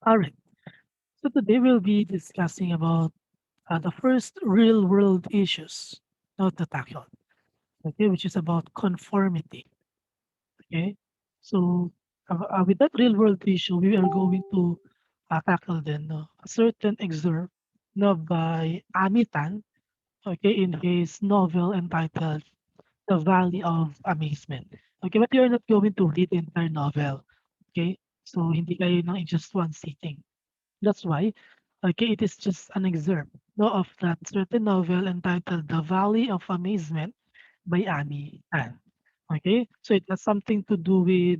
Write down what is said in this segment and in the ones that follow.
All right. So today we'll be discussing about the first real-world issues not to tackle. Okay, which is about conformity. Okay, so with that real-world issue, we are going to tackle then a certain excerpt by Amitan. Okay, in his novel entitled "The Valley of Amazement." Okay, but you're not going to read the entire novel. Okay, so hindi kayo in just one sitting. That's why, okay, it is just an excerpt of that certain novel entitled The Valley of Amazement by Annie Ann. Okay, so it has something to do with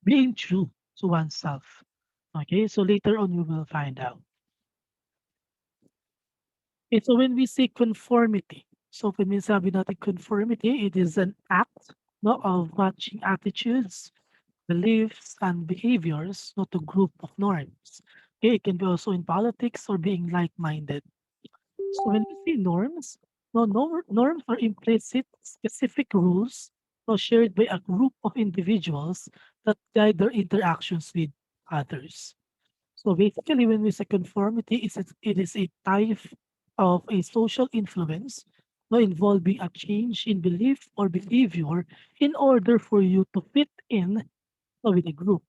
being true to oneself. Okay, so later on you will find out. Okay, so when we say conformity, so when we sabi natin conformity, it is an act of matching attitudes, beliefs, and behaviors to group of norms. Okay, it can be also in politics or being like-minded. So when we say norms, norms are implicit, specific rules shared by a group of individuals that guide their interactions with others. So basically, when we say conformity, it is a type of a social influence involving a change in belief or behavior in order for you to fit in with a group.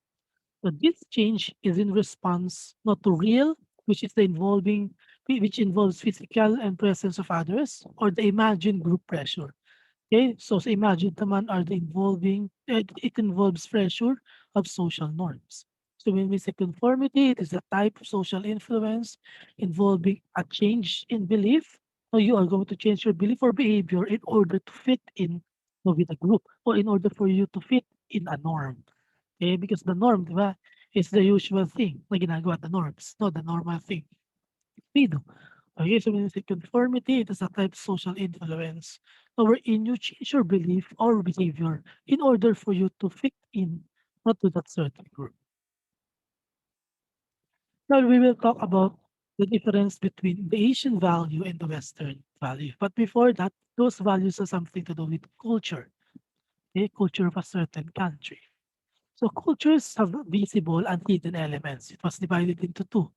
So this change is in response not to real, which is the involving which involves physical and presence of others, or the imagined group pressure. Okay, so sa imagined naman are the involving it involves pressure of social norms. So when we say conformity, it is a type of social influence involving a change in belief. So you are going to change your belief or behavior in order to fit in with a group or in order for you to fit in a norm. Okay, because the norm, di ba, is the usual thing na ginagawa the norms, not the normal thing. We do. Okay, so when you say conformity, it is a type of social influence wherein you change your belief or behavior in order for you to fit in not to that certain group. Now we will talk about the difference between the Asian value and the Western value. But before that, those values have something to do with culture, okay, culture of a certain country. So cultures have visible and hidden elements. It was divided into two.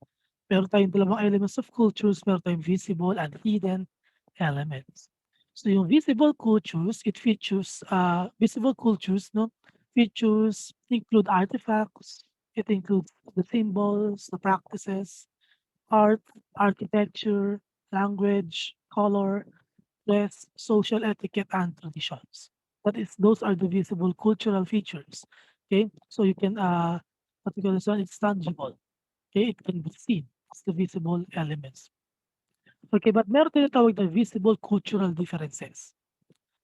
Meron tayong dalawang elements of cultures, meron tayong visible and hidden elements. So yung visible cultures, it features, visible cultures, no, features include artifacts, it includes the symbols, the practices, art, architecture, language, color, dress, social etiquette, and traditions. That is, those are the visible cultural features. Okay, so you can what we call this one, it's tangible. Okay, it can be seen as the visible elements. Okay, but meron tinatawag na visible cultural differences.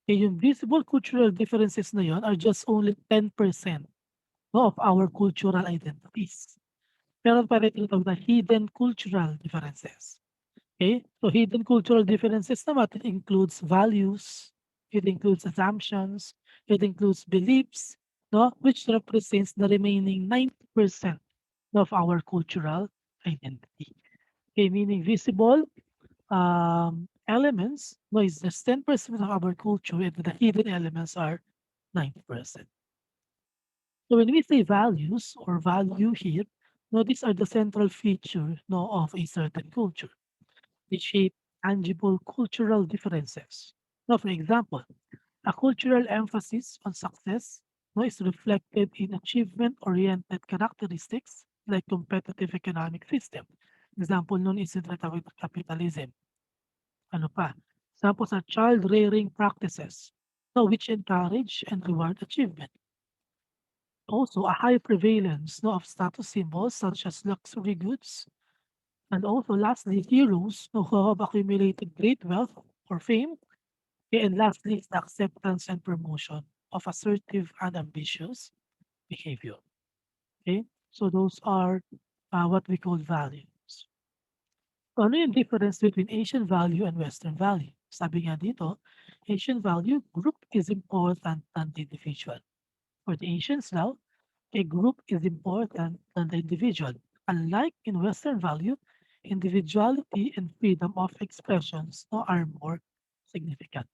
Okay, yung visible cultural differences na yon are just only 10% of our cultural identities. Meron pa rin tinatawag na hidden cultural differences. Okay, so hidden cultural differences naman, it includes values, it includes assumptions, it includes beliefs, no, which represents the remaining 90% of our cultural identity. Okay, meaning visible elements, no, is just 10% of our culture, and the hidden elements are 90%. So when we say values or value here, no, these are the central feature no, of a certain culture. They shape tangible cultural differences. Now, for example, a cultural emphasis on success no, is reflected in achievement-oriented characteristics like competitive economic system. Example nun is yung tinatawag na capitalism. Ano pa? Examples are child-rearing practices, no, which encourage and reward achievement. Also, a high prevalence no, of status symbols such as luxury goods, and also lastly, heroes who have accumulated great wealth or fame. Okay, and lastly, is the acceptance and promotion of assertive and ambitious behavior. Okay, so those are what we call values. So, ano yung difference between Asian value and Western value? Sabi nga dito, Asian value, group is important than the individual. For the Asians now, a group is important than the individual. Unlike in Western value, individuality and freedom of expressions are more significant.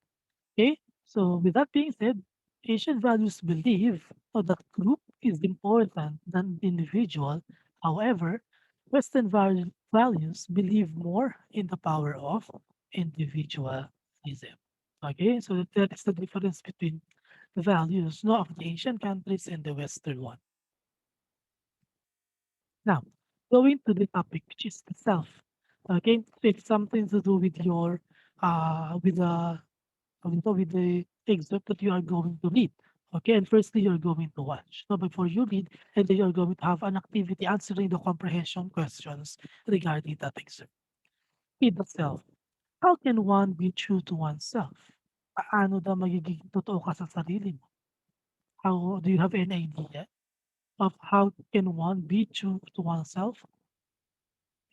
Okay, so with that being said, Asian values believe that group is important than the individual However, values believe more in the power of individualism. Okay, so that is the difference between the values no, of the Asian countries and the Western one. Now, going to the topic, which is the self. Okay, so it's something to do with your with the excerpt that you are going to read. Okay, and firstly, you're going to watch. So before you read, and then you're going to have an activity answering the comprehension questions regarding that excerpt. Read the self. How can one be true to oneself? Paano daw magiging totoo ka sa sarili mo? How do you have any idea of how can one be true to oneself?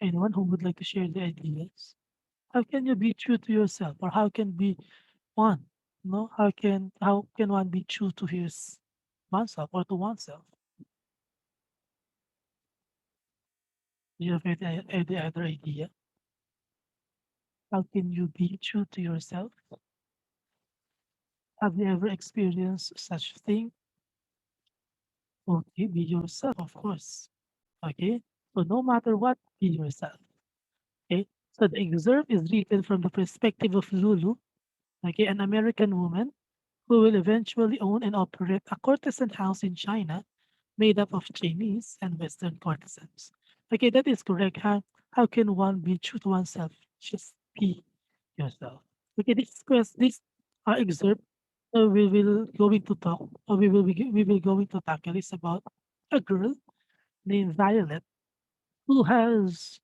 Anyone who would like to share the ideas? How can you be true to yourself, or how can be one? No, how can one be true to his oneself or to oneself? Do you have any other idea? How can you be true to yourself? Have you ever experienced such thing? Okay, be yourself, of course. Okay, so no matter what, be yourself. Okay, so the excerpt is written from the perspective of Lulu, okay, an American woman who will eventually own and operate a courtesan house in China made up of Chinese and Western courtesans. Okay, that is correct. How can one be true to oneself? Just be yourself. Okay, this excerpt we will going to talk, or we will going to tackle is about a girl named Violet who has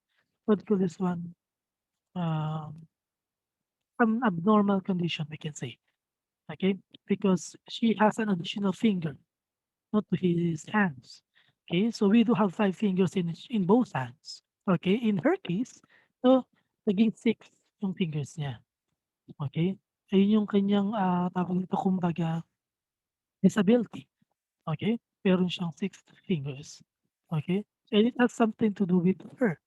what do you call this one um, an abnormal condition we can say. Okay, because she has an additional finger not to his hands. Okay, so we do have 5 fingers in both hands. Okay, in her case, so naging 6 yung fingers niya. Okay, ayun yung kanyang tawag dito kumbaga disability. Okay, meron siyang 6 fingers. Okay, and it has something to do with her.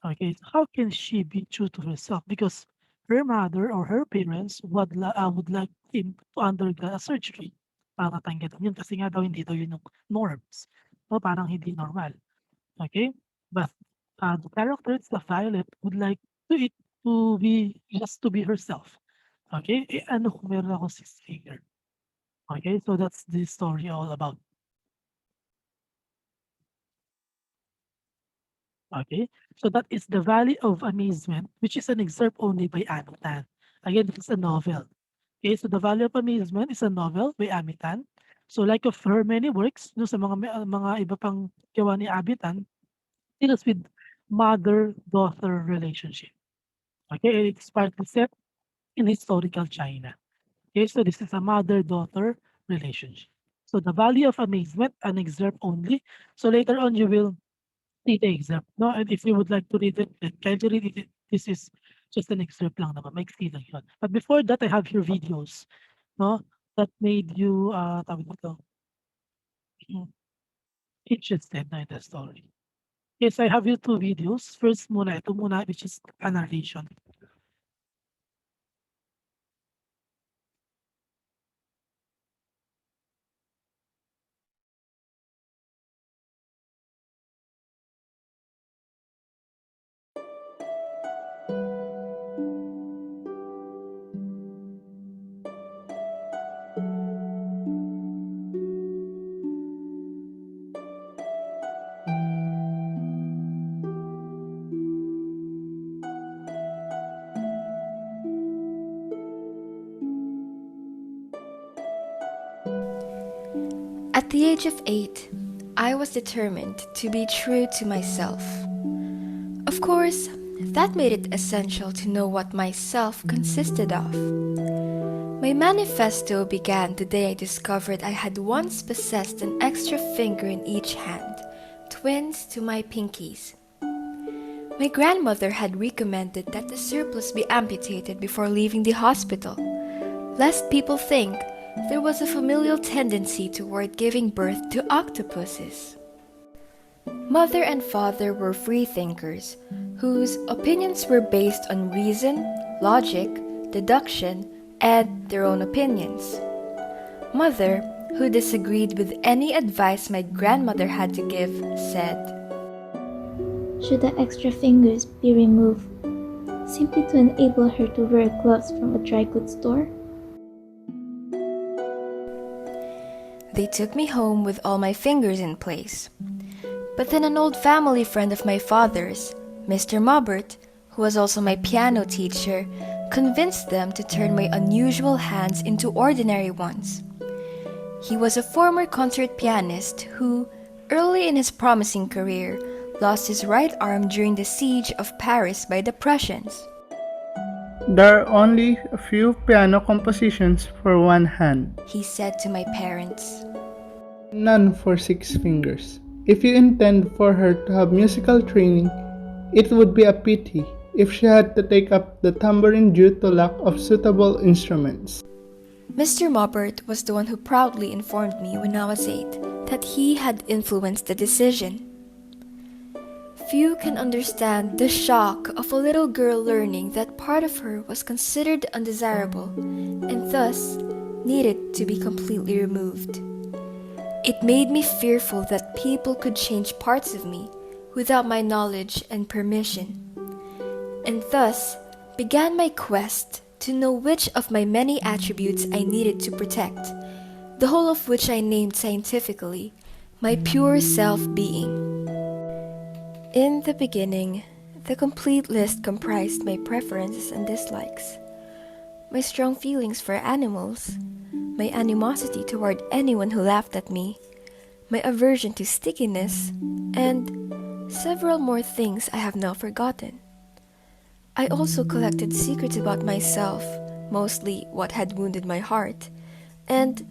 Okay, so how can she be true to herself? Because her mother or her parents would like him to undergo a surgery para tanggalin yun kasi nga daw hindi daw yun yung norms. So parang hindi normal. Okay? But the characters of Violet would like to it to be just to be herself. Okay? Eh, ano kung meron ako 6 finger? Okay? So that's the story all about. Okay, so that is The Valley of Amazement, which is an excerpt only by Amitan. Again, this is a novel. Okay, so The Valley of Amazement is a novel by Amitan. So like of her many works, no, sa mga iba pang gawa ni Amitan, deals with mother-daughter relationship. Okay, it's partly set in historical China. Okay, so this is a mother-daughter relationship. So The Valley of Amazement, an excerpt only. So later on, you will read the excerpt, no? And if you would like to read it, then kindly read it. This is just an excerpt lang naman, maiksi lang yun. But before that, I have your videos, no? That made you, tawag dito, interested na in the story. Yes, I have your 2 videos. First muna, ito muna, which is a narration. At the age of 8, I was determined to be true to myself. Of course, that made it essential to know what myself consisted of. My manifesto began the day I discovered I had once possessed an extra finger in each hand, twins to my pinkies. My grandmother had recommended that the surplus be amputated before leaving the hospital, lest people think there was a familial tendency toward giving birth to octopuses. Mother and father were freethinkers, whose opinions were based on reason, logic, deduction, and their own opinions. Mother, who disagreed with any advice my grandmother had to give, said, Should the extra fingers be removed simply to enable her to wear gloves from a dry goods store? They took me home with all my fingers in place. But then an old family friend of my father's, Mr. Maubert, who was also my piano teacher, convinced them to turn my unusual hands into ordinary ones. He was a former concert pianist who, early in his promising career, lost his right arm during the siege of Paris by the Prussians. There are only a few piano compositions for one hand, He said to my parents. none for six fingers. If you intend for her to have musical training, it would be a pity if she had to take up the tambourine due to lack of suitable instruments. Mr. Maubert was the one who proudly informed me when I was 8 that he had influenced the decision. Few can understand the shock of a little girl learning that part of her was considered undesirable and thus needed to be completely removed. It made me fearful that people could change parts of me without my knowledge and permission, and thus began my quest to know which of my many attributes I needed to protect, the whole of which I named scientifically my pure self-being. In the beginning, the complete list comprised my preferences and dislikes, my strong feelings for animals, my animosity toward anyone who laughed at me, my aversion to stickiness, and several more things I have now forgotten. I also collected secrets about myself, mostly what had wounded my heart, and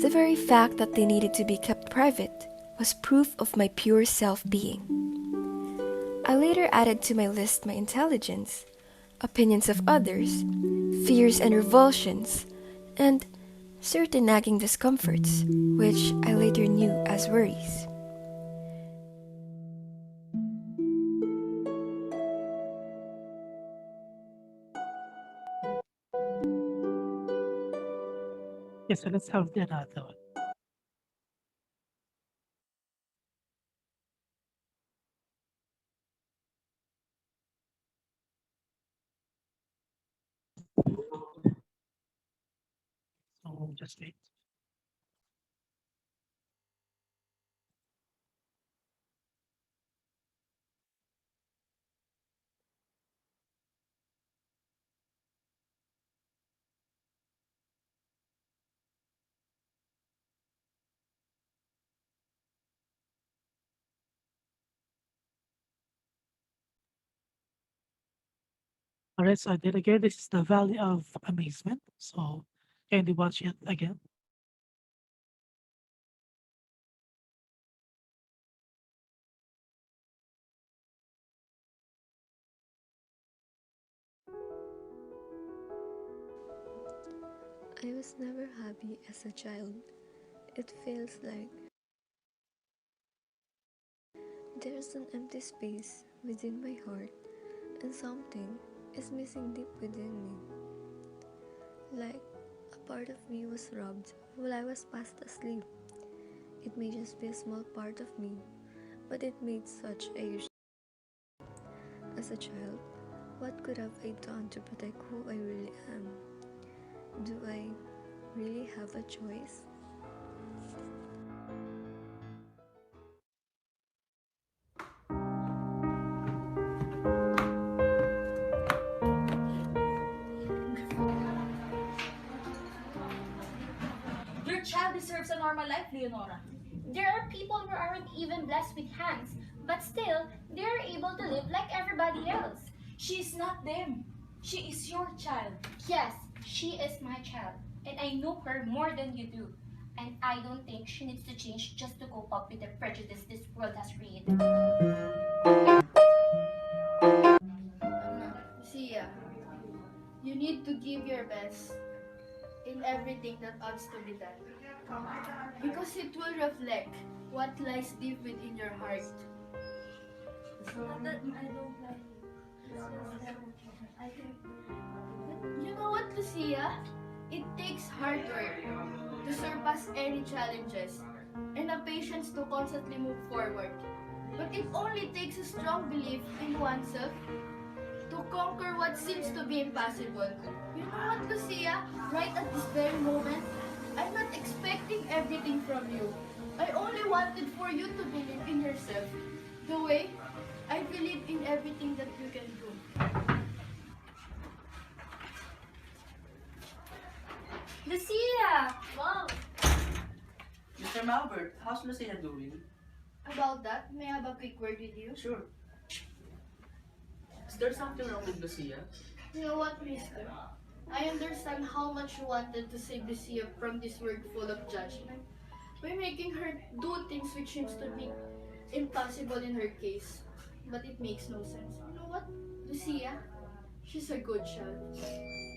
the very fact that they needed to be kept private was proof of my pure self-being. I later added to my list my intelligence, opinions of others, fears and revulsions, and certain nagging discomforts, which I later knew as worries. Okay, so let's have the another one. So just wait. All right, so then again, this is the Valley of Amazement. So can you watch it again? I was never happy as a child. It feels like there's an empty space within my heart and something is missing deep within me. Like a part of me was robbed while I was fast asleep. It may just be a small part of me, but it made such a huge. As a child, what could have I done to protect who I really am? Do I really have a choice? Your child deserves a normal life, Leonora. There are people who aren't even blessed with hands, but still, they are able to live like everybody else. She's not them. She is your child. Yes, she is my child, and I know her more than you do. And I don't think she needs to change just to cope up with the prejudice this world has created. Sia, you need to give your best in everything that ought to be done. Because it will reflect what lies deep within your heart. You know what, Lucia? It takes hard work to surpass any challenges and a patience to constantly move forward. But it only takes a strong belief in oneself to conquer what seems to be impossible. You know what, Lucia? Right at this very moment, I'm not expecting everything from you. I only wanted for you to believe in yourself the way I believe in everything that you can do. Lucia! Mom! Mr. Malbert, how's Lucia doing? About that, may I have a quick word with you? Sure. Is there something wrong with Lucia? You know what, mister? I understand how much you wanted to save Lucia from this world full of judgment by making her do things which seems to be impossible in her case. But it makes no sense. You know what? Lucia, she's a good child.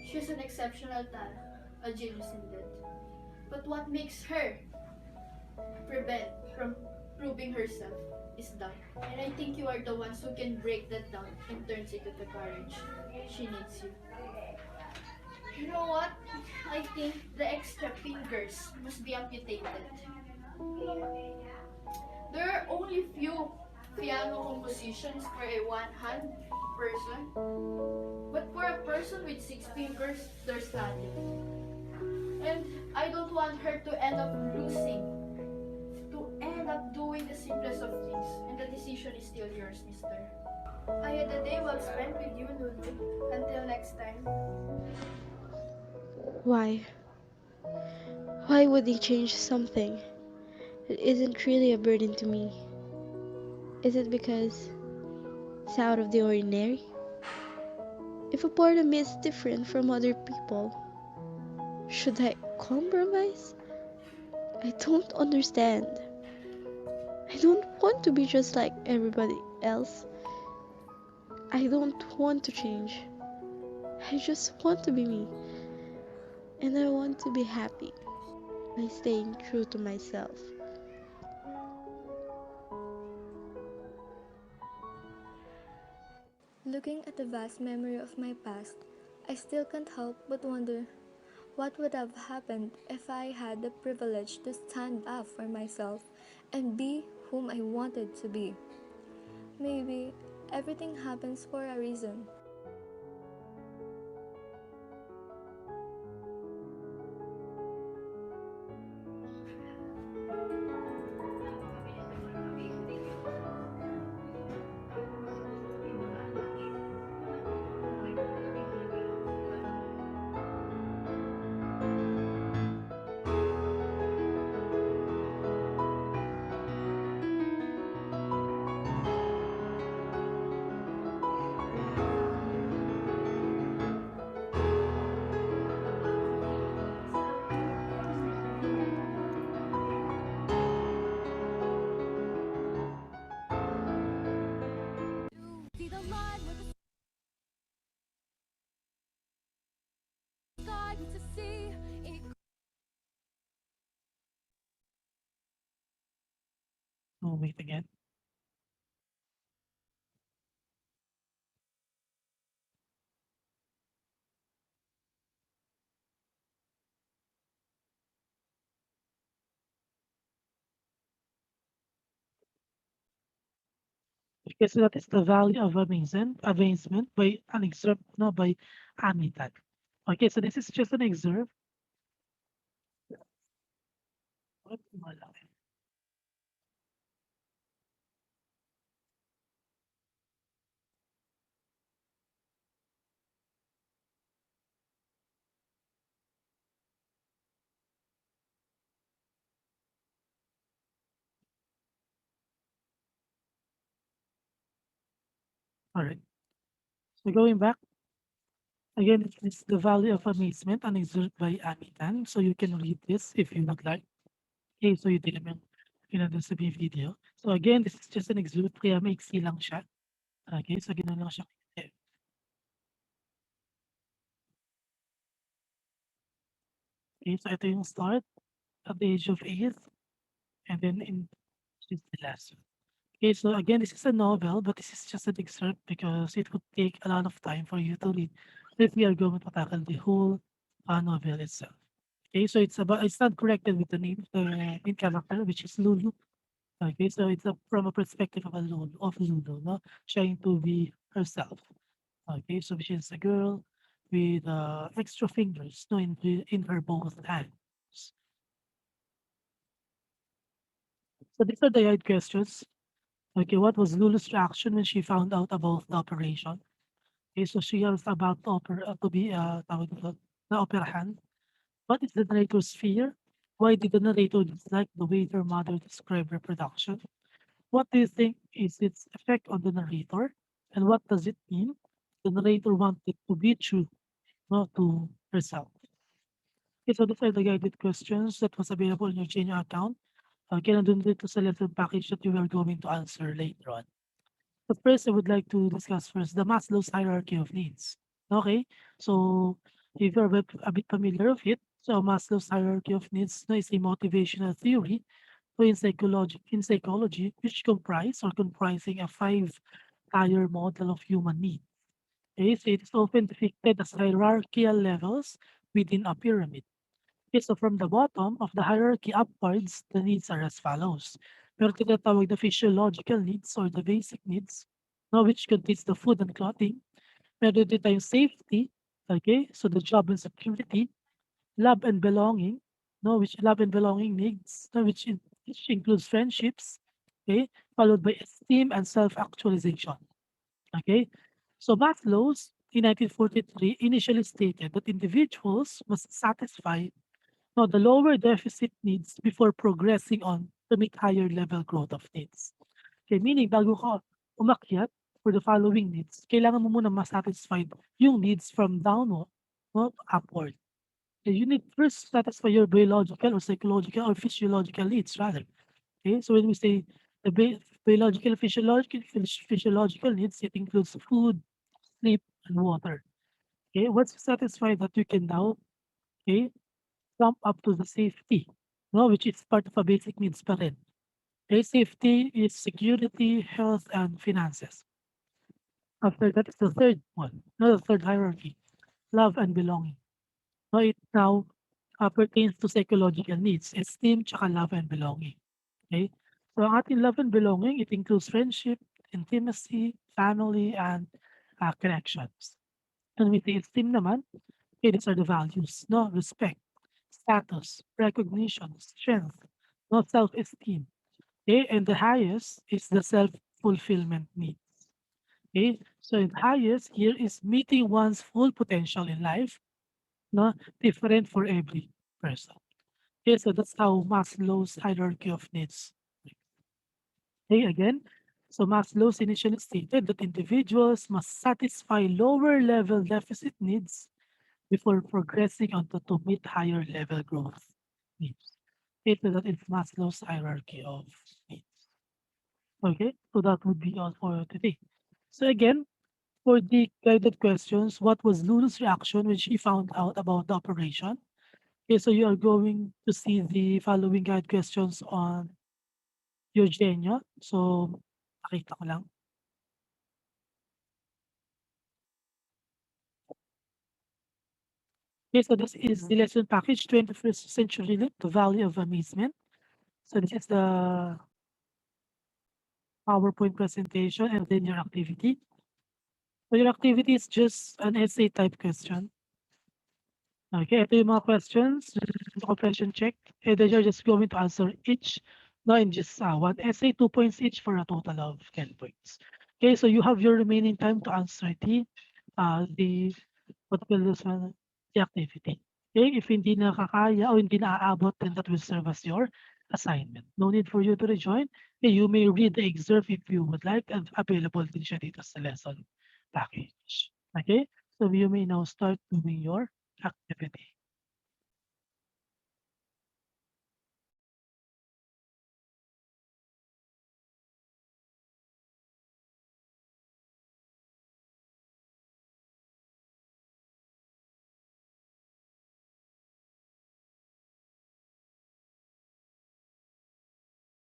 She's an exceptional talent, a genius indeed. But what makes her prevent from proving herself is doubt. And I think you are the ones who can break that down and turns it into courage. She needs you. You know what? I think the extra fingers must be amputated. There are only few piano musicians for a one-hand person, but for a person with 6 fingers, there's nothing. And I don't want her to end up losing, to end up doing the simplest of things. And the decision is still yours, mister. I had a day well spent with you, Lulu. Until next time. Why? Why would they change something that isn't really a burden to me? Is it because it's out of the ordinary? If a part of me is different from other people, should I compromise? I don't understand. I don't want to be just like everybody else. I don't want to change. I just want to be me. And I want to be happy by staying true to myself. Looking at the vast memory of my past, I still can't help but wonder what would have happened if I had the privilege to stand up for myself and be whom I wanted to be. Maybe everything happens for a reason. Oh, wait again. Because that is the value of amazement by an excerpt, no, by Amitan. Okay, so this is just an excerpt. What? Wala. All right. So going back again, it's the value of amazement, an excerpt by Amitan. So you can read this if you would like. Okay, so you din naman pinanood sa may video. So again, this is just an excerpt kaya maiksi lang siya. Okay, so gano'n lang siya. Okay, so ito yung start at the age of 8 and then in this is the last one. Okay, so again, this is a novel, but this is just an excerpt because it would take a lot of time for you to read if we are going to tackle the whole novel itself. Okay, so it's not corrected with the name of the main character, which is Lulu. Okay, so it's from a perspective of Lulu, no, trying to be herself. Okay, so she's a girl with extra fingers, no, in her both hands. So these are the guide questions. Okay, what was Lulu's reaction when she found out about the operation? Okay, so she was about to be tawag dito, na operahan. What is the narrator's fear? Why did the narrator dislike the way her mother described reproduction? What do you think is its effect on the narrator? And what does it mean? The narrator wanted to be true, not to herself. Okay, so these are the guided questions that was available in your Gmail account. Nandun dito sa lesson package that you are going to answer later on. But first, I would like to discuss first the Maslow's hierarchy of needs. Okay, so if you're a bit familiar with it, so Maslow's hierarchy of needs no, is a motivational theory so in psychology, which comprising a five-tier model of human needs. Okay, so it is often depicted as hierarchical levels within a pyramid. Okay, so from the bottom of the hierarchy upwards, the needs are as follows. Meron tinatawag na physiological needs or the basic needs, no, which contains the food and clothing. Meron din tayong safety, okay, so the job and security, love and belonging, no, which love and belonging needs, no, which includes friendships, okay, followed by esteem and self-actualization. Okay, so Maslow's in 1943 initially stated that individuals must satisfy the lower deficit needs before progressing on to meet higher level growth of needs. Okay, meaning bago ka umakyat for the following needs, kailangan mo muna ma-satisfy yung needs from downward, no, upward. You need first to satisfy your biological or psychological or physiological needs rather. Okay, so when we say the biological, physiological needs, it includes food, sleep, and water. Okay, once you satisfy that, you can now okay jump up to the safety, no, which is part of a basic needs pa rin. Okay, safety is security, health, and finances. After that is the third one, no, the third hierarchy, love and belonging. No, it now pertains to psychological needs, esteem, tsaka love and belonging. Okay? So ang ating love and belonging, it includes friendship, intimacy, family, and connections. And with the esteem naman, okay, these are the values, no? Respect, status, recognition, strength, no self-esteem. Okay? And the highest is the self-fulfillment needs. Okay? So the highest here is meeting one's full potential in life, no? Different for every person. Okay, so that's how Maslow's hierarchy of needs. Okay, again, so Maslow's initially stated that individuals must satisfy lower level deficit needs before progressing on to meet higher level growth needs. Okay, so that is Maslow's hierarchy of needs. Okay, so that would be all for today. So again, for the guided questions, what was Lulu's reaction when she found out about the operation? Okay, so you are going to see the following guide questions on Eugenia. So, pakita ko lang. Okay, so this is the lesson package, 21st Century Lit, The Valley of Amazement. So this is the PowerPoint presentation and then your activity. So your activity is just an essay type question. Okay, ito yung mga questions, comprehension check. And then you're just going to answer each, no, in just one essay, 2 points each for a total of 10 points. Okay, so you have your remaining time to answer the what will this one, the activity. Okay, if hindi nakakaya o hindi naaabot, then that will serve as your assignment. No need for you to rejoin. Okay, you may read the excerpt if you would like and available din siya dito sa lesson package. Okay, so you may now start doing your activity.